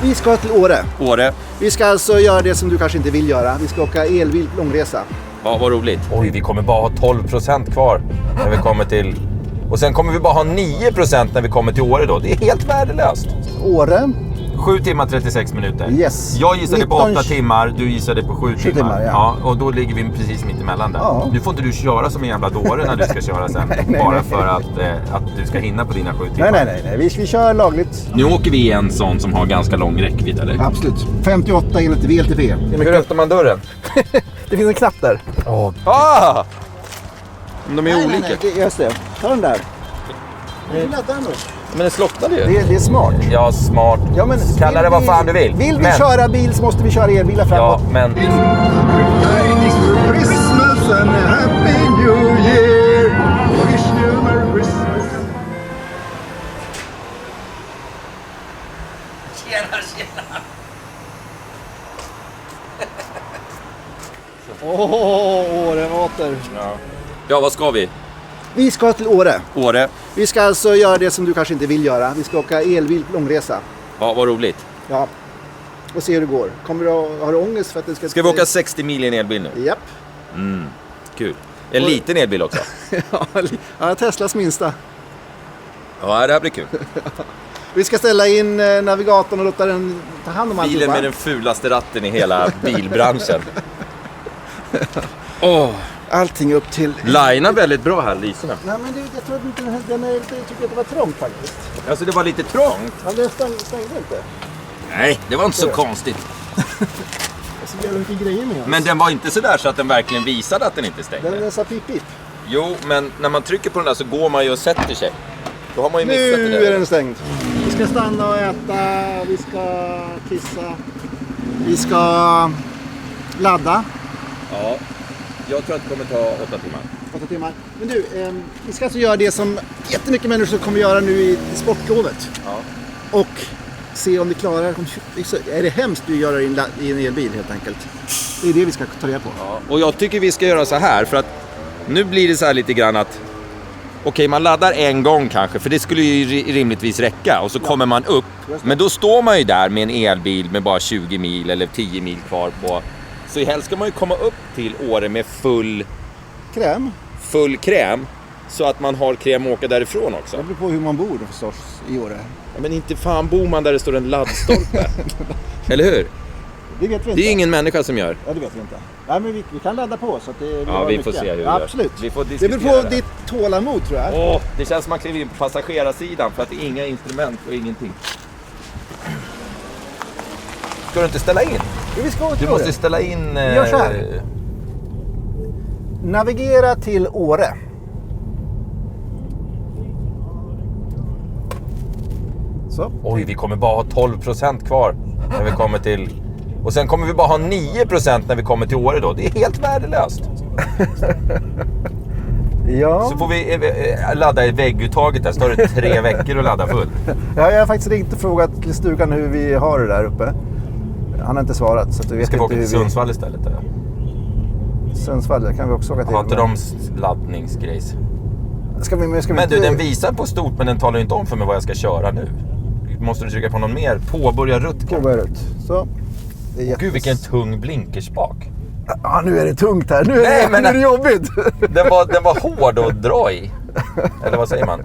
Vi ska till Åre. Åre. Vi ska alltså göra det som du kanske inte vill göra. Vi ska åka elbil långresa. Ja, vad roligt. Oj, vi kommer bara ha 12% kvar när vi kommer till... Och sen kommer vi bara ha 9% när vi kommer till Åre då. Det är helt värdelöst. Åre. 7 timmar 36 minuter. Yes. Jag gissade 19... på 8 timmar, du gissade på 7 timmar. Ja. Och då ligger vi precis mitt emellan där. Ja. Nu får inte du köra som en jävla dåre när du ska köra sen. Bara för att du ska hinna på dina 7 timmar. Nej. Vi kör lagligt. Nu åker vi i en sån som har ganska lång räckvidd, eller? Absolut. 58 enligt VLTP. Hur öppnar man dörren? Det finns en knapp där. De är olika. Nej, just det. Ta den där. Men den slocknade ju. Det är smart. Ja, smart. Ja, men kalla det vad fan du vill. Vill vi köra bil så måste vi köra elbilar framåt. Ja, men... Christmas and a happy new year. Wish you merry Christmas. Tjena. Åre åter. Ja, vad ska vi? Vi ska till Åre. Åre. Vi ska alltså göra det som du kanske inte vill göra. Vi ska åka elbil långresa. Ja, vad roligt. Ja. Och se hur det går. Har du ångest för att det ska... Ska vi åka 60 mil i en elbil nu? Japp. Kul. En liten elbil också. Ja, Teslas minsta. Ja, det här blir kul. Vi ska ställa in navigatorn och låta den ta hand om alltihopa. Bilen med den fulaste ratten i hela bilbranschen. Allting upp till... Linar väldigt bra här, lyserna. Nej, men jag tror inte jag tycker att det var trångt faktiskt. Alltså, det var lite trångt. Ja, det stängde inte. Nej, det var inte så konstigt. Och så jävla mycket grejer med oss. Men den var inte så där så att den verkligen visade att den inte stängde. Den sa pip. Jo, men när man trycker på den där så går man ju och sätter sig. Då har man ju missat det Nu där. är den stängd. Vi ska stanna och äta, vi ska kissa, vi ska ladda. Ja, jag tror att det kommer ta 8 timmar. 8 timmar. Men du, vi ska alltså göra det som jättemycket människor kommer göra nu i sportlovet. Ja. Och se om vi klarar, är det hemskt du gör i en elbil helt enkelt. Det är det vi ska ta reda på. Ja. Och jag tycker vi ska göra så här, för att nu blir det så här lite grann att okej, man laddar en gång kanske, för det skulle ju rimligtvis räcka, och så kommer man upp. Men då står man ju där med en elbil med bara 20 mil eller 10 mil kvar på. Så helst ska man ju komma upp till Åre med full kräm, så att man har kräm att åka därifrån också. Det beror på hur man bor förstås i Åre. Ja, men inte fan bor man där det står en laddstolpe. Eller hur? Det vet vi inte. Det är ingen människa som gör. Ja, det vet vi inte. Nej, men vi kan ladda på så att det... Ja, vi får se hur det gör. Absolut. Vi får det diskutera beror på det. ditt tålamod, tror jag. Det känns som man kliver in på passagerarsidan för att det är inga instrument och ingenting. Ska du inte ställa in? Ja, vi ska Du måste ställa in... Gör så här. Navigera till Åre. Så. Oj, vi kommer bara ha 12% kvar när vi kommer till... Och sen kommer vi bara ha 9% när vi kommer till Åre då. Det är helt värdelöst. Ja. Så får vi ladda i vägguttaget där. Så tar det 3 veckor att ladda full. Ja, jag har faktiskt ringt och frågat till stugan hur vi har det där uppe. Han har inte svarat. Så att vi vet Ska vi inte åka till Sundsvall istället? Eller? Sundsvall, där kan vi också åka till. Har inte de laddningsgrejs? Men du, den visar på stort, men den talar ju inte om för mig vad jag ska köra nu. Måste du trycka på någon mer? Påbörja rutt. Påbörja rutt. Så. Gud, vilken tung blinkerspak. Ja, nu är det tungt här. Nu är det jobbigt. Den var hård att dra i. Eller vad säger man?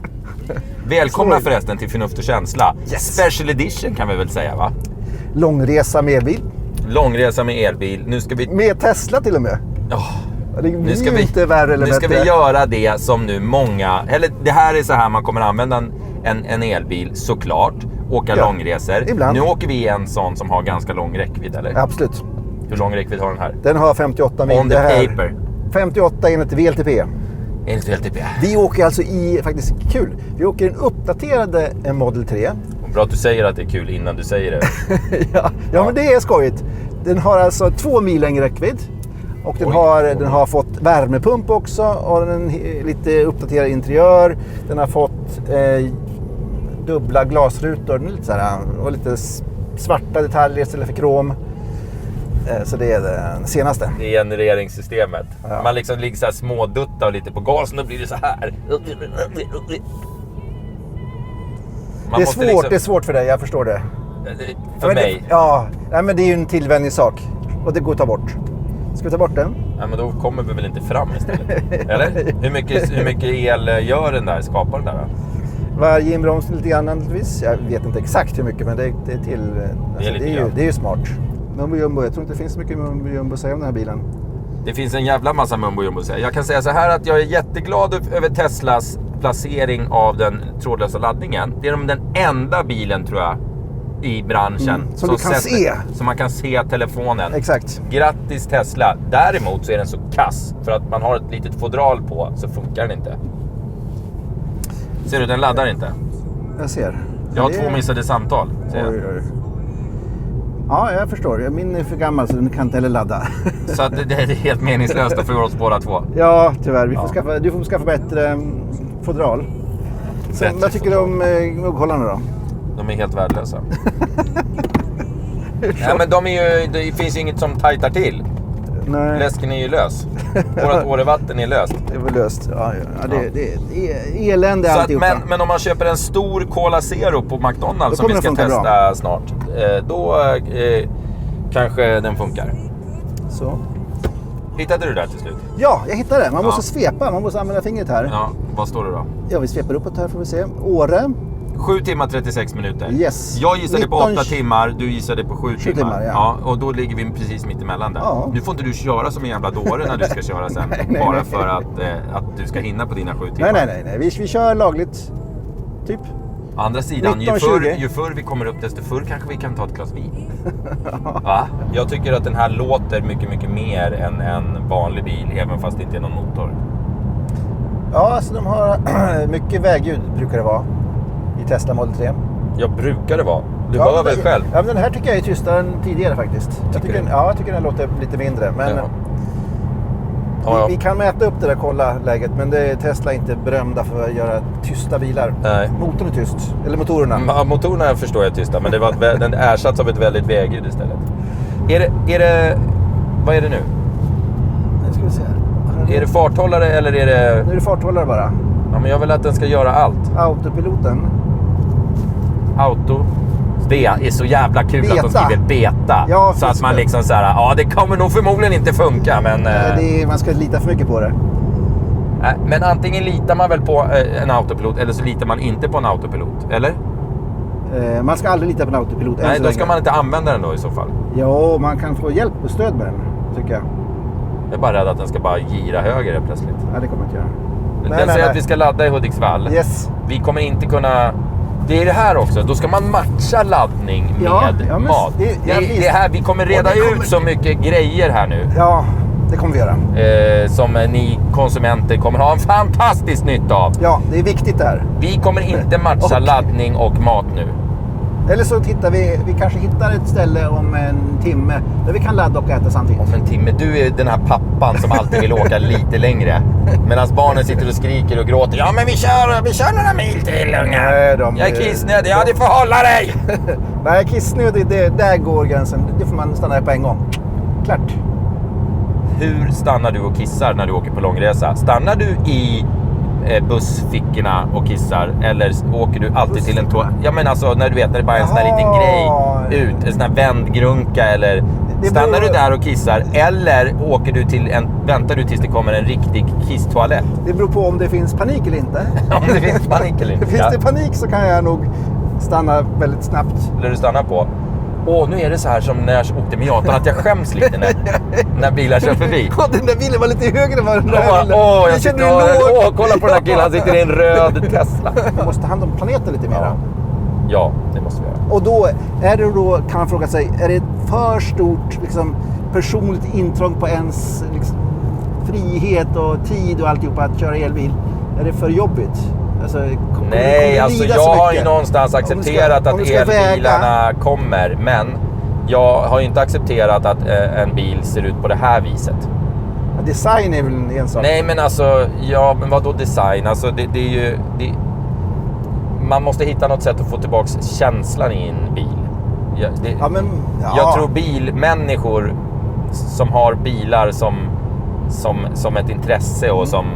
Välkomna förresten till Förnuft och känsla. Yes. Special edition kan vi väl säga, va? Långresa med elbil. Långresa med elbil. Nu ska vi... Med Tesla till och med. Nu ska vi inte värre eller nu ska bättre. vi göra det som nu många... Eller det här är så här man kommer använda en elbil, såklart. Åka långresor. Ibland. Nu åker vi i en sån som har ganska lång räckvidd, eller? Absolut. Hur lång räckvidd har den här? Den har 58 mil. On the paper. 58 enligt VLTP. Enligt VLTP. Vi åker alltså i, faktiskt kul, vi åker en uppdaterade Model 3. Bra att du säger att det är kul innan du säger det. ja, men det är skojigt. Den har alltså 2 mil längre räckvidd. Och den har fått värmepump också. Och en lite uppdaterad interiör. Den har fått dubbla glasrutor. Lite så här, och lite svarta detaljer istället för krom. Så det är den senaste. Det är genereringssystemet. Ja. Man liksom ligger så här smådutta och lite på gasen och blir det så här. Det är svårt för dig, jag förstår det. För mig. Nej, men det är ju en tillvänjningssak. Och det går att ta bort. Ska vi ta bort den? Ja, men då kommer vi väl inte fram istället. Eller? Hur mycket el gör den där, skapar den där då? Varje inbromsning lite grann naturligtvis. Jag vet inte exakt hur mycket, men det är till... Alltså, det är ju smart. Mumbo jumbo, jag tror inte det finns så mycket mumbo jumbo att säga om den här bilen. Det finns en jävla massa mumbo jumbo att säga. Jag kan säga så här att jag är jätteglad över Teslas placering av den trådlösa laddningen. Det är den enda bilen, tror jag, i branschen som du kan se. Som man kan se telefonen. Exakt. Grattis Tesla. Däremot så är den så kass. För att man har ett litet fodral på så funkar den inte. Ser du, den laddar inte. Jag ser. Jag har 2 missade samtal. Oj. Ja, jag förstår. Min är för gammal så den kan inte heller ladda. Så att det är helt meningslöst för oss båda två. Ja, tyvärr. Du får skaffa bättre fodral. Vad tycker du om mugghållarna då? De är helt värdelösa. Nej, men det finns inget som tajtar till. Nej. Läsken är ju lös. Vårat årevatten är löst. Det var löst. Ja, det är elände så alltihopa. Men om man köper en stor Cola Zero på McDonald's som vi ska testa bra. Snart. Då kanske den funkar. Så. Hittade du det till slut? Ja, jag hittade det. Man måste svepa. Man måste använda fingret här. Ja, vad står det då? Ja, vi svepar uppåt här får vi se. Åre. 7 timmar 36 minuter. Yes. Jag gissade på 8 timmar, du gissade på 7 timmar. Ja. Och då ligger vi precis mitt emellan där. Ja. Nu får inte du köra som en jävla dåre när du ska köra sen. nej, bara för att du ska hinna på dina 7 timmar. Nej. Vi kör lagligt. Typ. Å andra sidan, ju förr vi kommer upp desto förr kanske vi kan ta ett glas vin. Va? Jag tycker att den här låter mycket, mycket mer än en vanlig bil, även fast det inte är någon motor. Ja, alltså de har mycket vägljud brukar det vara i Tesla Model 3. Jag brukar det vara. Du hör väl själv? Ja, men den här tycker jag är tystare än tidigare faktiskt. Jag tycker den låter lite mindre. Men vi kan mäta upp det där, kolla läget. Men Tesla är inte berömda för att göra tysta bilar. Nej. Motorn är tyst. Eller motorerna. Ja, motorerna förstår jag tysta. Men den ersatts av ett väldigt vägljud istället. Vad är det nu? Nu ska vi se här. Är det farthållare eller är det... Nu är det farthållare bara. Ja, men jag vill att den ska göra allt. Autopiloten. Det är så jävla kul beta. Att de skriver beta. Ja, så att man liksom så här, ja det kommer nog förmodligen inte funka, men... man ska lita för mycket på det. Men antingen litar man väl på en autopilot eller så litar man inte på en autopilot, eller? Man ska aldrig lita på en autopilot. Nej, då ska man inte använda den då i så fall. Ja, man kan få hjälp och stöd med den, tycker jag. Jag är bara rädd att den ska bara gira högre plötsligt. Ja, det kommer jag inte göra. Den säger att vi ska ladda i Hudiksvall. Yes. Vi kommer inte kunna... Det är det här också. Då ska man matcha laddning med mat. Det här, vi kommer reda ut så mycket grejer här nu. Ja, det kommer vi göra. Som ni konsumenter kommer ha en fantastisk nytta av. Ja, det är viktigt det här. Vi kommer inte matcha laddning och mat nu. Eller så tittar vi kanske hittar ett ställe om en timme där vi kan ladda och äta samtidigt. Om en timme? Du är den här pappan som alltid vill åka lite längre. Medan barnen sitter och skriker och gråter. Ja, men vi kör några mil till, unga. Jag är kissnödig. Ja, det får hålla dig. Nej, kissnödig, där går gränsen. Det får man stanna här på en gång. Klart. Hur stannar du och kissar när du åker på långresa? Stannar du i bussfickorna och kissar, eller åker du alltid till en toalett? Ja, men alltså när du vet när det bara är en sån här liten grej ut, en sån här vändgrunka, eller stannar du där och kissar, eller åker du till väntar du tills det kommer en riktig kisstoalett? Det beror på om det finns panik eller inte. Om det finns panik eller inte. Finns det panik så kan jag nog stanna väldigt snabbt. Eller du stannar på. Nu är det så här som när jag åkte med Jatan, att jag skäms lite när bilar kör förbi. Den där bilen var lite högre än vad den där bilen. Kolla på den här killen, han sitter i en röd Tesla. Vi måste ta hand om planeten lite mer. Ja, det måste vi göra. Och då kan man fråga sig, är det för stort liksom, personligt intrång på ens liksom, frihet och tid och alltihopa att köra elbil? Är det för jobbigt? Alltså, nej, alltså jag har ju någonstans accepterat att elbilarna kommer, men jag har ju inte accepterat att en bil ser ut på det här viset. Ja, design är väl en sak? Nej, men alltså, men vadå design? Alltså det är ju... man måste hitta något sätt att få tillbaka känslan i en bil. Jag tror bilmänniskor som har bilar som ett intresse och som...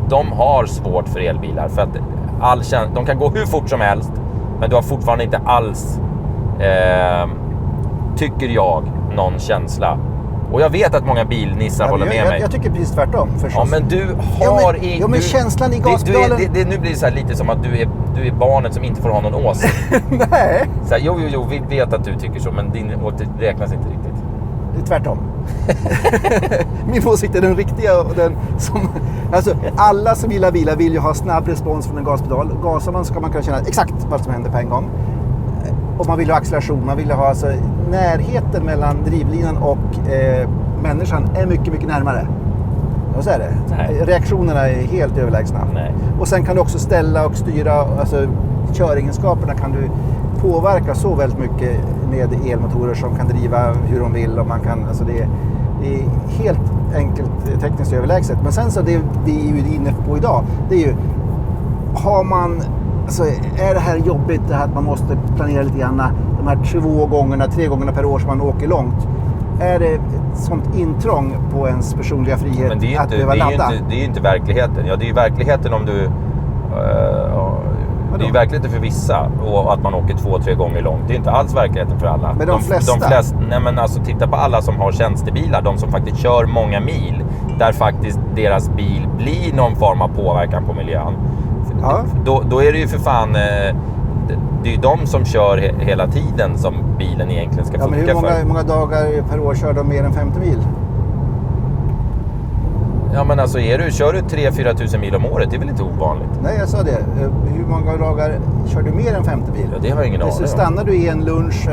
De har svårt för elbilar för att de kan gå hur fort som helst, men du har fortfarande inte alls tycker jag, någon känsla. Och jag vet att många bilnissar håller med mig. Jag tycker precis tvärtom förstås. Ja, men du har men känslan i gaspedalen... Nu blir det så här lite som att du är barnet som inte får ha någon åsikt. Nej. Så här, jo, vi vet att du tycker så, men din åsikt räknas inte riktigt. Det är tvärtom. Min åsikt är den riktiga och den som... Alltså, alla som gillar bilar vill ju ha snabb respons från en gaspedal. Gasar man ska man kunna känna exakt vad som händer på en gång. Och man vill ha acceleration, man vill ha alltså, närheten mellan drivlinan och människan är mycket, mycket närmare. Och så är det. Nej. Reaktionerna är helt överlägsna. Nej. Och sen kan du också ställa och styra, alltså köregenskaperna kan du påverka så väldigt mycket med elmotorer som kan driva hur de vill. Och man kan, alltså det är helt enkelt tekniskt överlägset. Men sen så det vi är ju inne på idag, det är ju, har man... Alltså, är det här jobbigt det här att man måste planera lite grann de här 3 gångerna per år som man åker långt? Är det ett sånt intrång på ens personliga frihet men det är att behöva ladda? Det är ju inte verkligheten. Ja, det är ju verkligheten om du... det är ju verkligheten för vissa och att man åker 2-3 gånger långt. Det är inte alls verkligheten för alla. Men de flesta? Nej, men alltså titta på alla som har tjänstebilar. De som faktiskt kör många mil. Där faktiskt deras bil blir någon form av påverkan på miljön. Ja. Då är det ju för fan... Det är ju de som kör hela tiden som bilen egentligen ska funka för. Hur många dagar per år kör de mer än 50 mil? Ja, men alltså kör du 3-4 tusen mil om året, det är väl inte ovanligt? Nej, jag sa det. Hur många dagar kör du mer än 50 mil? Ja, det har jag ingen aning om. Så stannar du i en lunch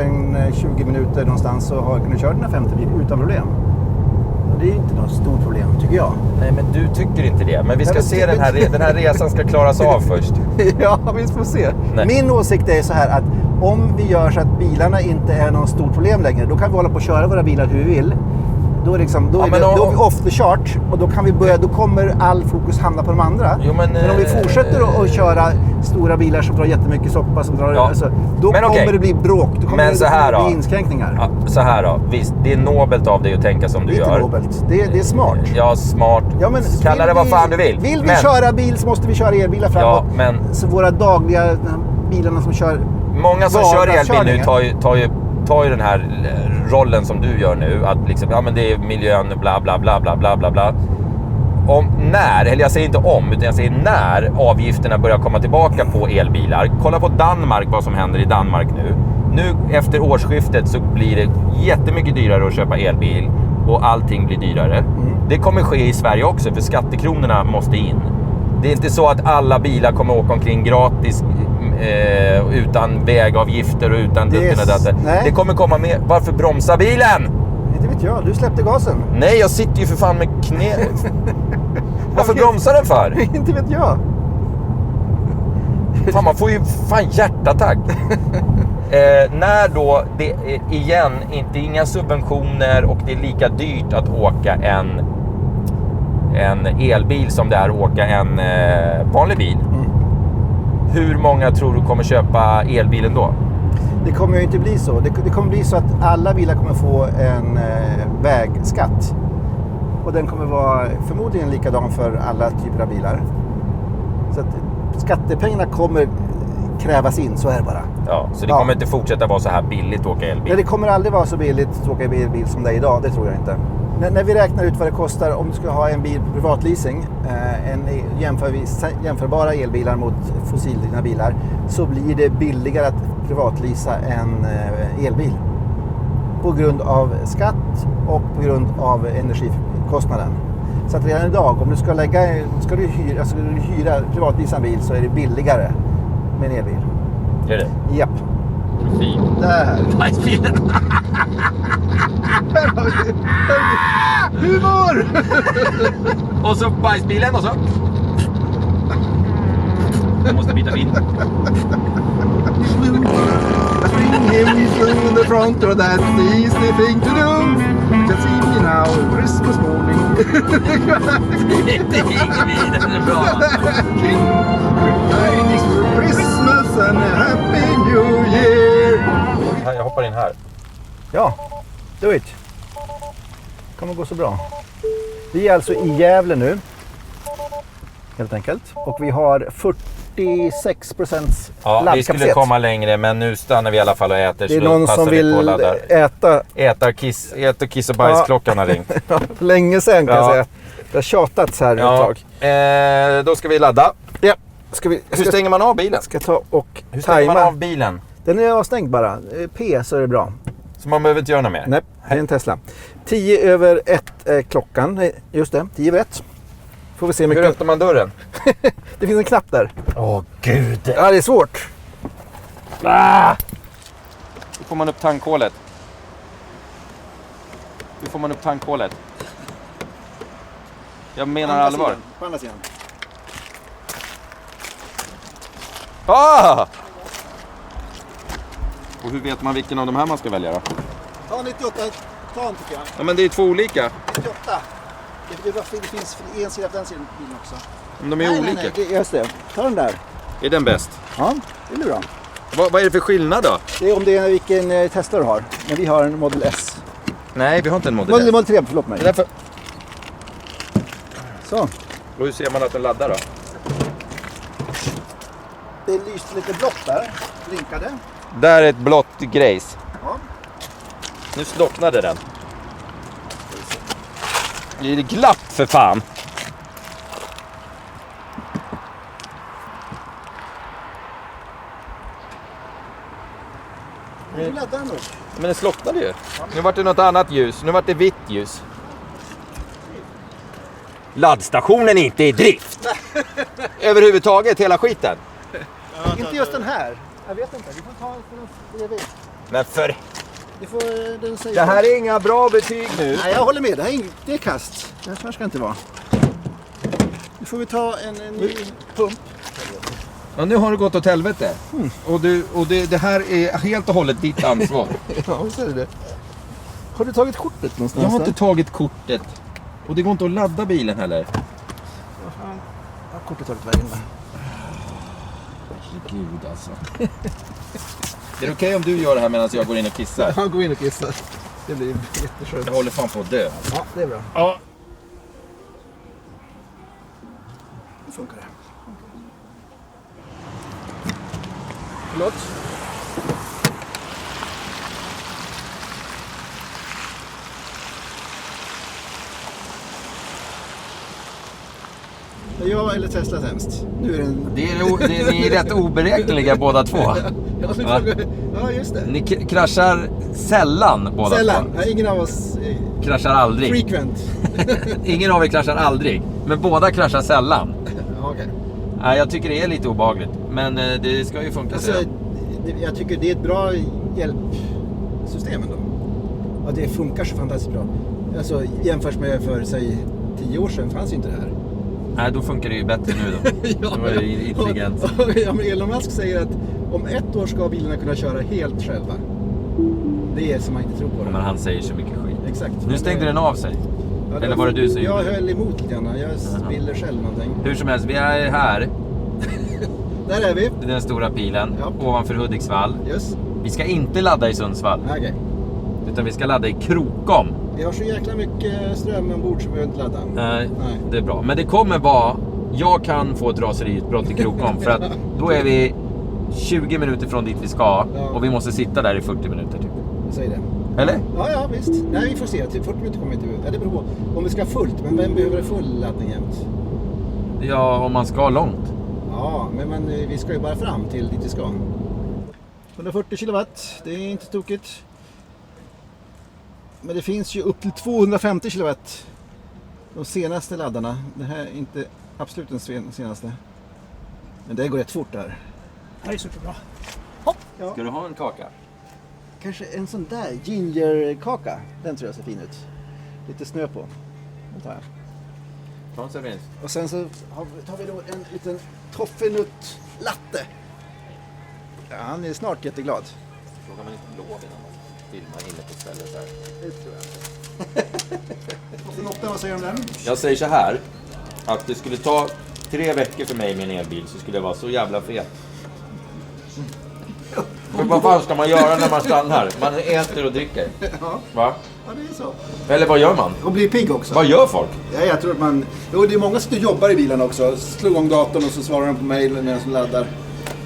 20 minuter någonstans så kan du köra dina 50 mil utan problem. Det är inte något stort problem, tycker jag. Nej, men du tycker inte det. Men vi ska se den här resan ska klaras av först. Ja, vi får se. Nej. Min åsikt är så här att om vi gör så att bilarna inte är något stort problem längre, då kan vi hålla på att köra våra bilar hur vi vill. Då är, då är vi off the chart och då kommer all fokus hamna på de andra. Jo, men om vi fortsätter att köra stora bilar som drar jättemycket soppa, som drar, då kommer det bli bråk. Då kommer det bli inskränkningar. Ja, så här då. Visst, det är nobelt av dig att tänka som du gör. Det är inte nobelt. Det är smart. Ja, smart. Ja, men kalla det vad fan du vill. Vill vi köra bil så måste vi köra elbilar framåt. Ja, men... Så våra dagliga bilarna som kör... Många som kör elbil nu tar ju den här rollen som du gör nu, att liksom, ja men det är miljön, bla bla bla bla bla bla bla. Jag säger inte om, utan jag säger när avgifterna börjar komma tillbaka på elbilar. Kolla på Danmark, vad som händer i Danmark nu. Nu efter årsskiftet så blir det jättemycket dyrare att köpa elbil och allting blir dyrare. Det kommer ske i Sverige också, för skattekronorna måste in. Det är inte så att alla bilar kommer åka omkring gratis utan vägavgifter och utan det kommer komma med. Varför bromsa bilen? Inte vet jag, du släppte gasen. Nej, jag sitter ju för fan med knä. Varför bromsar den för? Inte vet jag. Fan, man får ju fan hjärtattack. När då det igen inte inga subventioner och det är lika dyrt att åka en elbil som det är att åka en vanlig bil. Hur många tror du kommer köpa elbilen då? Det kommer ju inte bli så. Det kommer bli så att alla bilar kommer få en vägskatt. Och den kommer vara förmodligen likadan för alla typer av bilar. Så att skattepengarna kommer krävas in, så är det bara. Ja, så det kommer inte fortsätta vara så här billigt att åka elbil? Nej, det kommer aldrig vara så billigt att åka elbil som det är idag, det tror jag inte. När vi räknar ut vad det kostar om du ska ha en bil på privatleasing, jämförbara elbilar mot fossildrivna bilar, så blir det billigare att privatleasa en elbil. På grund av skatt och på grund av energikostnaden. Så att redan idag, om du ska hyra privatleasa en bil, så är det billigare med en elbil. Är det? Japp. Fin. Där. Bajsbilen. Humor! Och så bajsbilen och så. Jag måste byta bil. Him through in the front, or that's the easy thing to do. You can see me now, Christmas morning. Det är ingen bil, det är bra. Christmas and a happy new year. Jag hoppar in här. Ja, do it. Det kommer gå så bra. Vi är alltså i Gävle nu. Helt enkelt. Och vi har 46% Ja, vi laddkapacitet. skulle komma längre, men nu stannar vi i alla fall och äter. Det är någon som vill äta. Äta kiss och bajsklockan har ringt. Ja, för länge sedan kan jag säga. Det har tjatats här ett tag. Då ska vi ladda. Ja. Hur stänger man av bilen? Ska ta och Hur stänger man tajma. av bilen? Den är avstängd bara. P så är det bra. Så man behöver inte göra något mer? Nej, det är en Tesla. 10:01 är klockan. Nej, just det, 10:01. Får vi se mycket. Hur öppnar man dörren? Det finns en knapp där. Åh gud. Ja, det är svårt. Hur får man upp tankhålet? Hur får man upp tankhålet? Jag menar allvar. På andra sidan. Ah! Och hur vet man vilken av de här man ska välja då? Ta 98 ton tycker jag. Ja, men det är 2 olika. 98. Det finns en sida på den sidan bilen också. Om de är olika. Nej, just det. Ta den där. Är den bäst? Ja, det blir bra. Vad är det för skillnad då? Det är om det är vilken Tesla du har. Men vi har en Model S. Nej, vi har inte en Model S. Model 3, förlåt mig. Det är därför... Så. Och hur ser man att den laddar då? Det lyste lite blått där. Blinkade. Där är ett blått grejs. Ja. Nu slocknade den. Blir det glapp för fan? Nu laddar den nog. Men den slocknade ju. Nu vart det något annat ljus. Nu vart det vitt ljus. Laddstationen är inte i drift. Överhuvudtaget, hela skiten. Inte just den här. Jag vet inte. Vi får ta en bredvid. Men för... Det får den säga. Det här är inga bra betyg nu. Nej, jag håller med. Det är kast. Det här ska inte vara. Nu får vi ta en ny pump. Ja, nu har det gått åt helvete. Och det här är helt och hållet ditt ansvar. Ja, så är det. Har du tagit kortet någonstans? Jag har inte tagit kortet. Och det går inte att ladda bilen heller. Vad fan? Har kortet tagit vägen där? Herregud alltså. Är det okej om du gör det här medan jag går in och kissar? Ja, gå in och kissa. Det blir jätteskönt. Jag håller fan på att dö. Ja, det är bra. Ja. Nu funkar det. Förlåt? Jag eller Tesla sämst. Nu är den... Ni är rätt oberäkneliga båda två. Ja, just det. Ni kraschar sällan båda Sällan. två. Nej, ingen av oss Kraschar aldrig. frequent. Ingen av er kraschar aldrig. Men båda kraschar sällan. Ja, okej. Nej, jag tycker det är lite obehagligt. Men det ska ju funka. Alltså, jag tycker det är ett bra hjälpsystem ändå. Ja, det funkar så fantastiskt bra. Alltså, jämfört med för, säg, 10 år sedan fanns ju inte det här. Nej, då funkar det ju bättre nu då. Ja, då är det intelligent. Ja, men Elon Musk säger att om 1 år ska bilarna kunna köra helt själva. Det är som man inte tror på det. Men han säger så mycket skit. Exakt. Nu stängde den av sig. Ja, Eller var det du som jag gjorde det? höll emot lite grann. Jag spiller själv någonting. Hur som helst, vi är här. Där är vi. Den stora pilen. Ja. Ovanför Hudiksvall. Just. Vi ska inte ladda i Sundsvall. Okej. Utan vi ska ladda i Krokom. Vi har så jäkla mycket ström ombord så vi behöver inte ladda. Nej, Nej. det är bra. Men det kommer vara... Jag kan få ett raseriutbrott i Krokom. För att då är vi 20 minuter från dit vi ska. Ja. Och vi måste sitta där i 40 minuter typ. Säg det. Eller? Ja, visst. Nej, vi får se. Till 40 minuter kommer vi inte ut. Ja, det beror på om vi ska ha fullt. Men vem behöver full laddning jämt? Ja, om man ska långt. Ja, men vi ska ju bara fram till dit vi ska. 140 kilowatt. Det är inte tokigt. Men det finns ju upp till 250 kilowatt. De senaste laddarna. Det här är inte absolut den senaste. Men det går rätt fort där. Det här är superbra. Hopp! Ja. Ska du ha en kaka? Kanske en sån där gingerkaka. Den tror jag ser fin ut. Lite snö på. Den tar jag. Ta en servering. Och sen så tar vi då en liten toffeenutt latte. Ja, han är snart jätteglad. Frågar man inte lov innan man filmar inne på stället så här? Det tror jag inte. Toffeenutten, vad säger du om den? Jag säger så här. Att det skulle ta 3 veckor för mig med en elbil så skulle jag vara så jävla fet. Men vad fan ska man göra när man stannar? Man äter och dricker. Ja. Va? Ja, det är så. Eller vad gör man? Och blir pigg också. Vad gör folk? Ja, jag tror att man... Jo, det är många som jobbar i bilen också. Slår igång datorn och så svarar de på mejl när de laddar.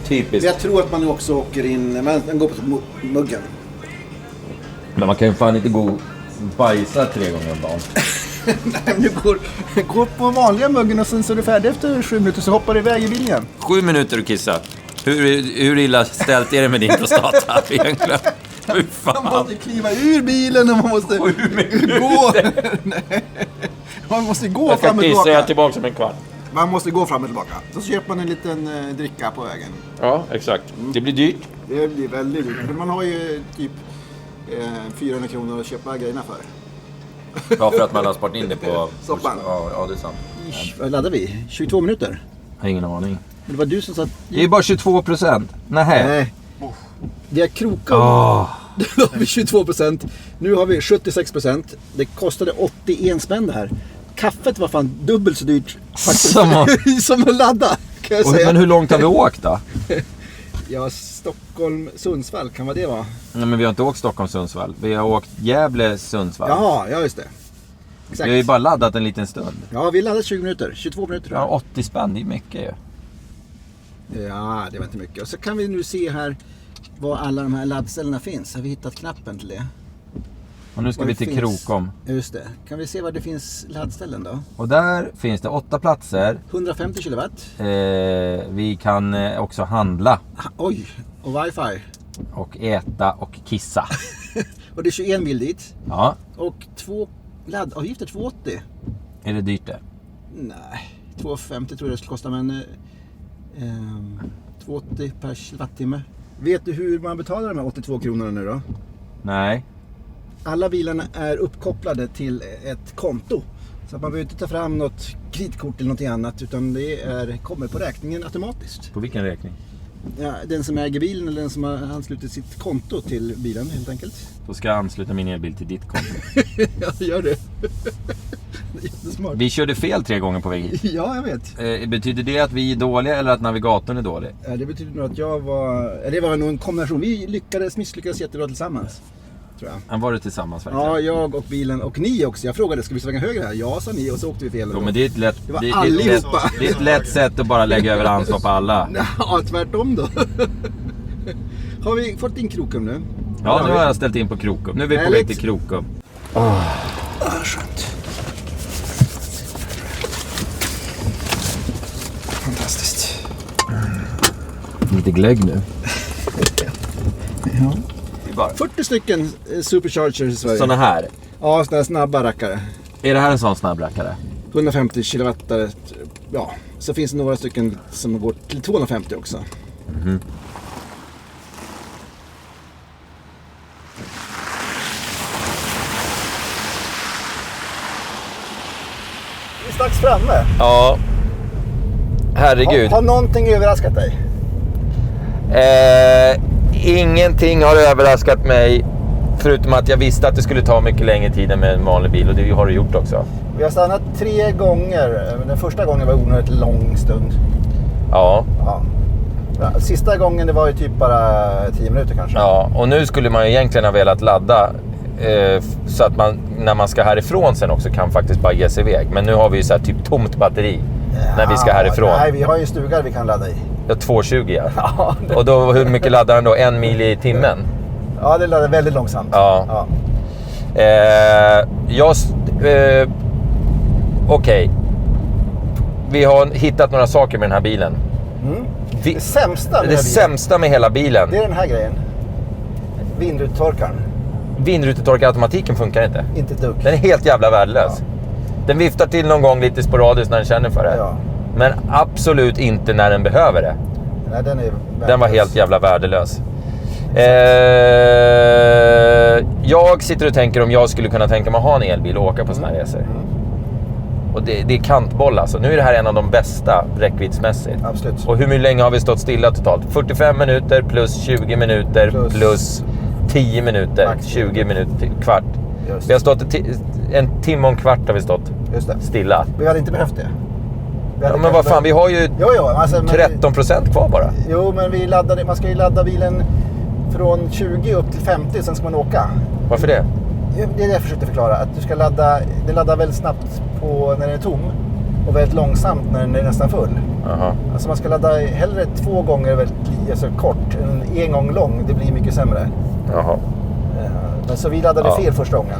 Typiskt. Jag tror att man också åker in... Man går på muggen. Men man kan ju fan inte gå och bajsa 3 gånger om dagen. Nej, men du går på vanliga muggen och sen så är du färdig efter 7 minuter så hoppar du iväg i bilen igen. 7 minuter och kissa. Hur illa ställt är det med din prostata egentligen? Hur fan? Man måste kliva ur bilen och man måste gå. Nej. Man måste gå Jag ska fram och kissa, tillbaka. jag är tillbaka om en kvart. Man måste gå fram och tillbaka. Så köper man en liten dricka på vägen. Ja, exakt. Det blir dyrt. Det blir väldigt dyrt. Men man har ju typ 400 kronor att köpa grejerna för. Ja, för att man har sparat in det på... Soppan. Ja, det är sant. Vad laddar vi? 22 minuter? Jag har ingen aning. Men det var du som satt... Det är bara 22%. Nej. Det är Krokom. Då har vi 22%. Nu har vi 76%. Det kostade 81 spänn det här. Kaffet var fan dubbelt så dyrt faktiskt. Som att ladda, kan jag säga. Men hur långt har vi åkt då? Ja, Stockholm-Sundsvall, kan vad det vara? Nej, men vi har inte åkt Stockholm-Sundsvall. Vi har åkt Gävle-Sundsvall. Jaha, ja just det. Exakt. Vi har ju bara laddat en liten stund. Ja, vi laddade 20 minuter. 22 minuter. Ja, 80 spänn, det är mycket ju. Ja, det var inte mycket. Och så kan vi nu se här var alla de här laddställena finns. Har vi hittat knappen till det? Och nu ska vi till Krokom. Just det. Kan vi se var det finns laddställen då? Och där finns det 8 platser. 150 kilowatt. Vi kan också handla. Oj, och wifi. Och äta och kissa. Och det är 21 mil dit. Ja. Och 2 laddavgifter 280. Är det dyrt det? Nej, 250 tror jag det skulle kosta, men 280 per kilowattimme. Vet du hur man betalar de här 82 kronorna nu då? Nej. Alla bilarna är uppkopplade till ett konto. Så att man behöver inte ta fram något kreditkort eller något annat, utan det kommer på räkningen automatiskt. På vilken räkning? Ja, den som äger bilen eller den som har anslutit sitt konto till bilen helt enkelt. Då ska jag ansluta min elbil till ditt konto. Ja, gör det. Det är jättesmart. Vi körde fel 3 gånger på väg hit. Ja, jag vet. Betyder det att vi är dåliga eller att navigatorn är dålig? Ja, det betyder nog att jag var... Det var nog en kombination. Vi misslyckades jättebra tillsammans, tror jag. Han var det tillsammans verkligen? Ja, jag och bilen och ni också. Jag frågade, ska vi svänga höger här? Ja, sa ni, och så åkte vi fel. Jo, men det är ett lätt, det var det allihopa. det är ett lätt sätt att bara lägga över ansvar på alla. Ja, tvärtom då. Har vi fått in Krokom nu? Ja, nu har jag ställt in på Krokom. Nu är vi på väg till Krokom. Skönt. Fantastiskt. Lite glögg nu. Ja. Det är bara 40 stycken superchargers i Sverige. såna här. Ja, såna här snabba rackare. Är det här en sån snabbrackare? 150 kilowattare. Ja, så finns det några stycken som går till 250 också. Mhm. Vi är strax framme. Ja. Herregud. Har någonting överraskat dig? Ingenting har överraskat mig. Förutom att jag visste att det skulle ta mycket längre tid än med en vanlig bil. Och det har det gjort också. Vi har stannat 3 gånger. Den första gången var onödigt lång stund. Ja. Ja. Sista gången det var ju typ bara 10 minuter kanske. Ja, och nu skulle man ju egentligen ha velat ladda så att man, när man ska härifrån sen också, kan faktiskt bara ge sig iväg. Men nu har vi ju så här typ tomt batteri när vi ska härifrån. Nej, vi har ju stugar vi kan ladda i. Ja, 220 ja. Och då, hur mycket laddar den då? 1 mil i timmen? Ja, det laddar väldigt långsamt. Ja. Okej. Vi har hittat några saker med den här bilen. Det sämsta med det sämsta med hela bilen. Det är den här grejen. Vindrutetorkaren. Vindrutetorkarautomatiken funkar inte. Inte ett dugg. Den är helt jävla värdelös. Ja. Den viftar till någon gång lite sporadiskt när den känner för det. Ja. Men absolut inte när den behöver det. Nej, den var helt jävla värdelös. Jag sitter och tänker om jag skulle kunna tänka mig att ha en elbil och åka på såna här resor. Och det är kantboll alltså. Nu är det här en av de bästa räckviddsmässigt. Absolut. Och hur länge har vi stått stilla totalt? 45 minuter plus 20 minuter plus 10 minuter. Max 20 minuter, kvart. Vi har stått 1 timme och en kvart har vi stått stilla. Vi hade inte behövt det. Ja, men vad fan, vi har ju 13% kvar bara. Jo, men man ska ju ladda bilen från 20 upp till 50, sen ska man åka. Varför det? Det är det jag försökte förklara. Att du ska ladda, det laddar väldigt snabbt på när den är tom och väldigt långsamt när den är nästan full. Aha. Alltså man ska ladda hellre 2 gånger alltså kort än en gång lång. Det blir mycket sämre. Jaha. Men så vi laddade fel första gången.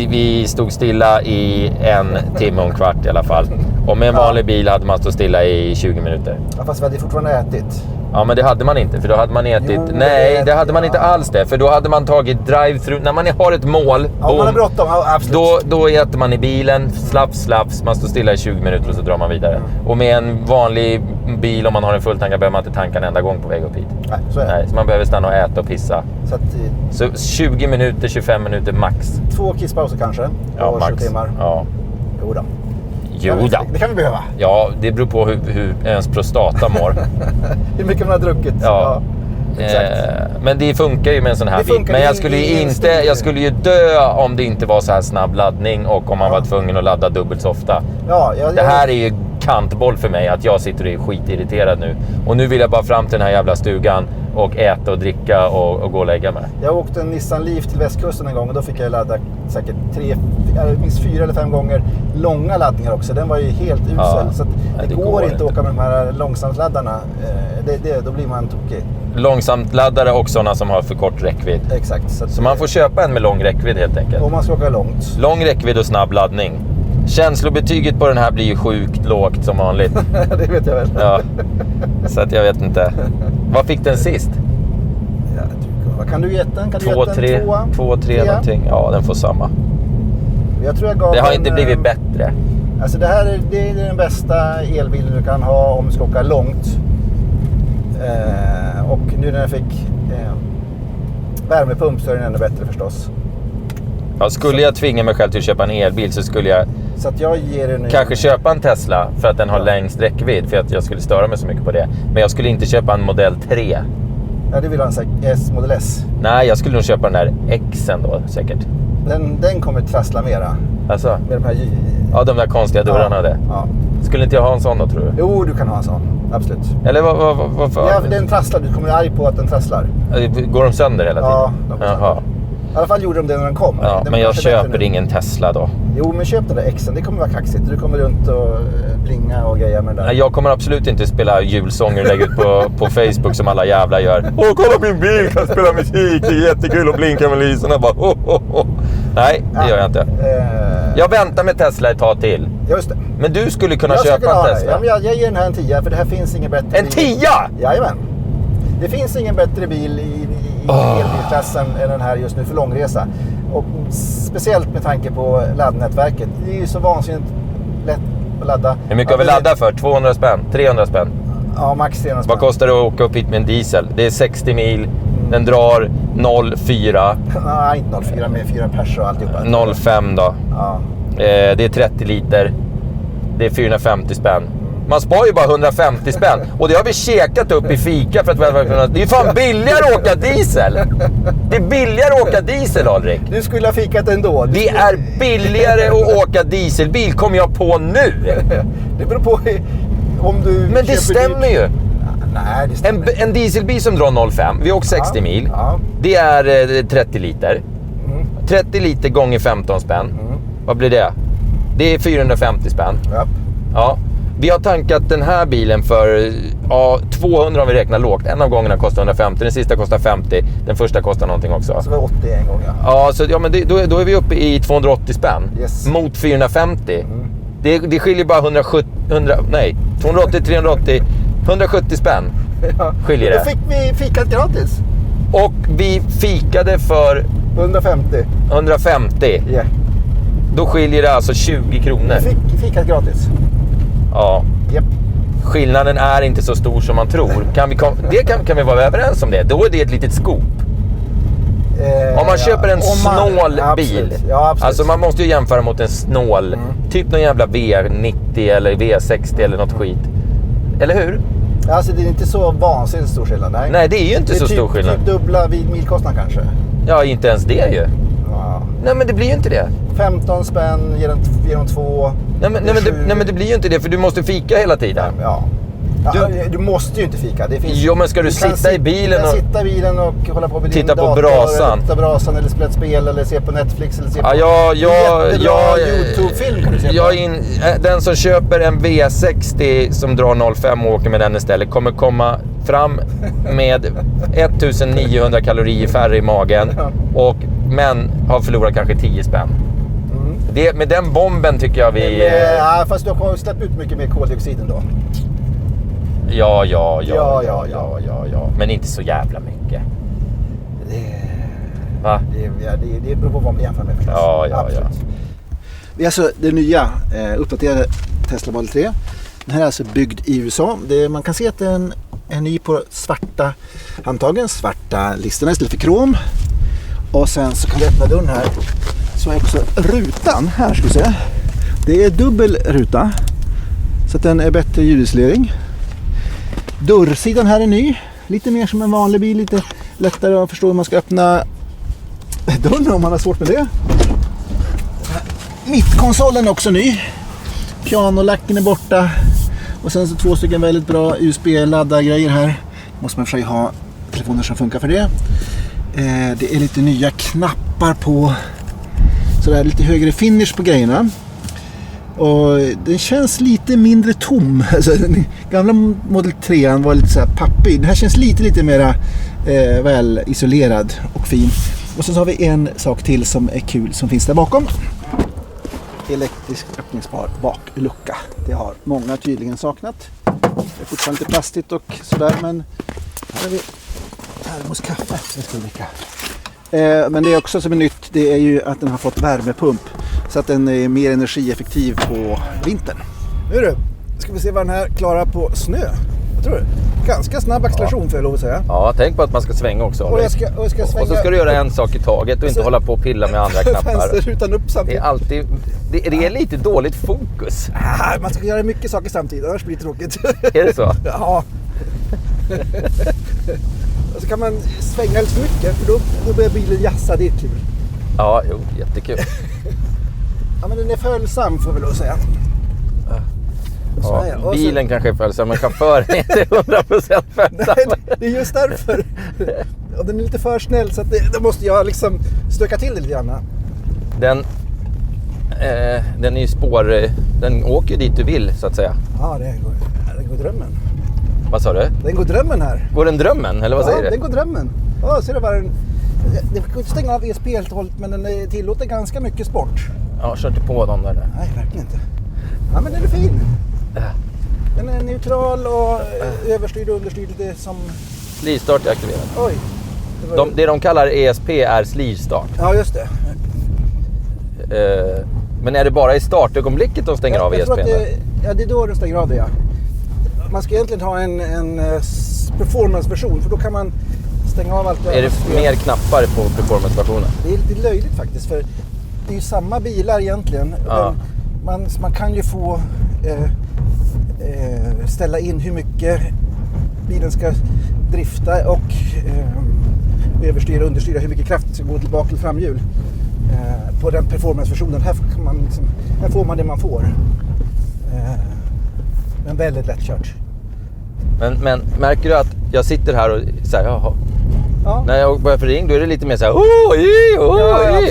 Vi stod stilla i 1 timme och en kvart i alla fall. Och med en vanlig bil hade man stått stilla i 20 minuter. Ja, fast vi hade fortfarande ätit. Ja, men det hade man inte, för då hade man ätit... Nej, det hade man inte alls det. För då hade man tagit drive-thru. När man har ett mål, ja, man har bråttom, absolut. Då äter man i bilen, slaps. Man står stilla i 20 minuter och så drar man vidare. Och med en vanlig bil, om man har en fulltankad, behöver man inte tanka en enda gång på väg upp hit. Nej, så är det. Nej, så man behöver stanna och äta och pissa. Så 20 minuter, 25 minuter max. 2 kisspauser kanske. Ja, max. 7 timmar. Ja. Jo då. Det kan vi behöva. Ja, det beror på hur ens prostata mår. Hur mycket man har druckit. Ja. Men det funkar ju med en sån här bil. Men jag skulle ju dö om det inte var så här snabb laddning och om man var tvungen att ladda dubbelt så ofta. Det här är ju kantboll för mig, att jag sitter och är skitirriterad nu. Och nu vill jag bara fram till den här jävla stugan och äta och dricka och gå och lägga mig. Jag åkte en Nissan Leaf till västkusten en gång och då fick jag ladda säkert 4 eller 5 gånger långa laddningar också. Den var ju helt usel. Ja, så det går inte att åka med de här långsamtladdarna. Då blir man tokig. Långsamtladdare och sådana som har för kort räckvidd. Exakt. Så man får köpa en med lång räckvidd helt enkelt. Om man ska åka långt. Lång räckvidd och snabb laddning. Känslobetyget på den här blir ju sjukt lågt som vanligt. Det vet jag väl. Ja. Så att jag vet inte. Vad fick den sist? Ja, vad kan du ge den? 2-3 någonting. Ja, den får samma. Jag tror jag gav det har inte blivit bättre. Alltså det är den bästa elbilen du kan ha om du ska åka långt. Och nu när jag fick värmepump så är den ännu bättre förstås. Ja, skulle jag tvinga mig själv till att köpa en elbil så skulle jag, så att jag ger den kanske köpa en Tesla för att den har längst räckvidd, för att jag skulle störa mig så mycket på det. Men jag skulle inte köpa en modell 3. Ja, det vill ha en modell S. Nej, jag skulle nog köpa den där Xen då säkert. Den kommer trassla mera. Alltså? Med de här... Ja, de där konstiga dörrarna där. Ja. Skulle inte jag ha en sån då, tror du? Jo, du kan ha en sån. Absolut. Eller varför? Ja, den trasslar. Du kommer arg på att den trasslar. Går de sönder hela tiden? Ja, de går sönder. I alla fall gjorde de det när den kom. Ja, men jag köper ingen Tesla då. Jo, men köp den där Xen. Det kommer vara kaxigt. Du kommer runt och blinga och greja med den där. Nej, jag kommer absolut inte spela julsånger och lägga ut på Facebook som alla jävla gör. Kolla min bil, kan spela musik. Det är jättekul och blinka med lyserna. Bara, Nej, det gör jag inte. Jag väntar med Tesla ett tag till. Just det. Men du skulle kunna köpa en Tesla. Ja, jag ger den här en 10, för det här finns ingen bättre En 10? Jajamän. Det finns ingen bättre bil i elbilklassen än den här just nu för långresa. Och speciellt med tanke på laddnätverket. Det är ju så vansinnigt lätt att ladda. Hur mycket har vi laddat för? 200 spänn? 300 spänn? Ja, max 300 spänn. Vad kostar det att åka upp hit med en diesel? Det är 60 mil. Den drar 0,4. Nej, inte 0,4 med 4 pers och alltihopa. 0,5 då. Ja. Det är 30 liter. Det är 450 spänn. Man spar ju bara 150 spänn. Och det har vi käkat upp i fika för att det är ju fan billigare att åka diesel. Det är billigare att åka diesel, Alrik. Du skulle ha fikat ändå. Det är billigare att åka dieselbil, kommer jag på nu. Det beror på om du... Men det stämmer ju. Nej, det stämmer. En dieselbil som drar 0,5. Vi åker 60 mil. Ja. Det är 30 liter. 30 liter gånger 15 spänn. Vad blir det? Det är 450 spänn. Ja. Vi har tankat den här bilen för 200 om vi räknar lågt. En av gångerna kostar 150, den sista kostar 50. Den första kostar någonting också. Så det var 80 en gång, ja. Ja, så, men då är vi uppe i 280 spänn. Yes. Mot 450. Det skiljer bara 280, 380, 170 spänn. Ja. Skiljer det. Då fick vi fikat gratis. Och vi fikade för 150. Yeah. Då skiljer det alltså 20 kronor. Vi fick fikat gratis. Ja. Yep. Skillnaden är inte så stor som man tror. Kan vi vara överens om det? Då är det ett litet scoop. Om man köper en snål bil. Ja, absolut. Alltså man måste ju jämföra mot en snål. Typ någon jävla V90 eller V60 eller något skit. Eller hur? Alltså det är inte så vansinnigt stor skillnad. Nej, det är ju inte så stor skillnad. Det är typ dubbla vid milkostnad kanske. Ja, inte ens det ju. Ja. Nej, men det blir ju inte det. 15 spänn, ger de 2. Nej, men det blir ju inte det, för du måste fika hela tiden. Ja. Du måste ju inte fika. Det finns, Jo, men ska du sitta i bilen och... sitta i bilen och hålla på med titta din på brasan. Titta på brasan eller spela ett spel eller se på Netflix eller se på jättebra YouTube-film kan du se på. Den som köper en V60 som drar 05 och åker med den istället kommer komma fram med 1900 kalorier färre i magen men har förlorat kanske 10 spänn. Med den bomben tycker jag vi... fast du har släppt ut mycket mer koldioxid ändå. Ja. Men inte så jävla mycket. Va? Det beror på vad man jämför med förstås. Ja. Det är alltså det nya uppdaterade Tesla Model 3. Den här är alltså byggd i USA. Man kan se att den är ny på svarta handtagen, svarta listorna istället för krom. Och sen så kan vi öppna dörren här. Så är också rutan här, ska vi se. Det är dubbel ruta. Så att den är bättre ljudisolering. Dörrsidan här är ny. Lite mer som en vanlig bil. Lite lättare att förstå hur man ska öppna dörren om man har svårt med det. Mittkonsolen är också ny. Pianolacken är borta. Och sen så 2 stycken väldigt bra USB-laddargrejer här. Måste man för sig ha telefoner som funkar för det. Det är lite nya knappar på. Så det är lite högre finish på grejerna. Och den känns lite mindre tom. Alltså, den gamla Model 3 var lite så här pappig. Den här känns lite mera väl isolerad och fin. Och så har vi en sak till som är kul som finns där bakom. Elektrisk öppningsbar baklucka. Det har många tydligen saknat. Det är fortfarande lite plastigt och sådär, men här har vi termoskaffe. Det ska vi dricka. Men det är också som är nytt, det är ju att den har fått värmepump så att den är mer energieffektiv på vintern. Nu du, ska vi se vad den här klarar på snö. Jag tror det. Ganska snabb acceleration får jag lov att säga. Ja, tänk på att man ska svänga också. Och så ska du göra en sak i taget och inte hålla på och pilla med andra knappar. Utan upp samtidigt. Det är lite dåligt fokus. Man ska göra mycket saker samtidigt, annars blir det tråkigt. Är det så? Ja. Och så kan man svänga lite för mycket för då börjar bilen jassa, det är kul. Ja, jättekul. Ja, men den är följsam får vi väl säga. Ja, bilen kanske är följsam, men chauffören är inte 100% följsam. Nej, det är just därför. Och den är lite för snäll så att det måste jag liksom stöka till det lite grann. Den är ju den åker dit du vill så att säga. Ja, den går drömmen. Vad sa du? Den går drömmen här. Går den drömmen, eller vad säger du? Ja, den går drömmen. Ja, ser du vad den... Det går inte stänga av ESP helt och hållet, men den tillåter ganska mycket sport. Ja, kör inte på dem där. Nej, verkligen inte. Ja, men den är fin. Den är neutral och överstyrd och understyrd lite som... Slivstart är aktiverad. Oj. Det de kallar ESP är slivstart. Ja, just det. Men är det bara i startögonblicket de stänger av ESP? Det är då de stänger av det, ja. Man ska egentligen ha en performance-version, för då kan man stänga av allt. Är det mer knappar på performance-versionen? Det är lite löjligt faktiskt, för det är ju samma bilar egentligen. Ja. Man kan ju få ställa in hur mycket bilen ska drifta och överstyra och understyra hur mycket kraft ska gå tillbaka till framhjul. På den performance-versionen här får man det man får. Men väldigt lättkört. Men märker du att jag sitter här och säger jaha. Ja. När jag börjar för ring då är det lite mer så här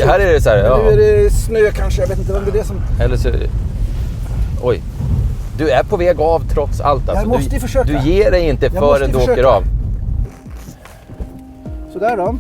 här är det så här. Ja. Nu är det snö kanske, jag vet inte om det är det som... Eller så oj. Du är på väg av trots allt alltså. Jag måste ju försöka. Du ger dig inte förrän du åker av. Sådär då.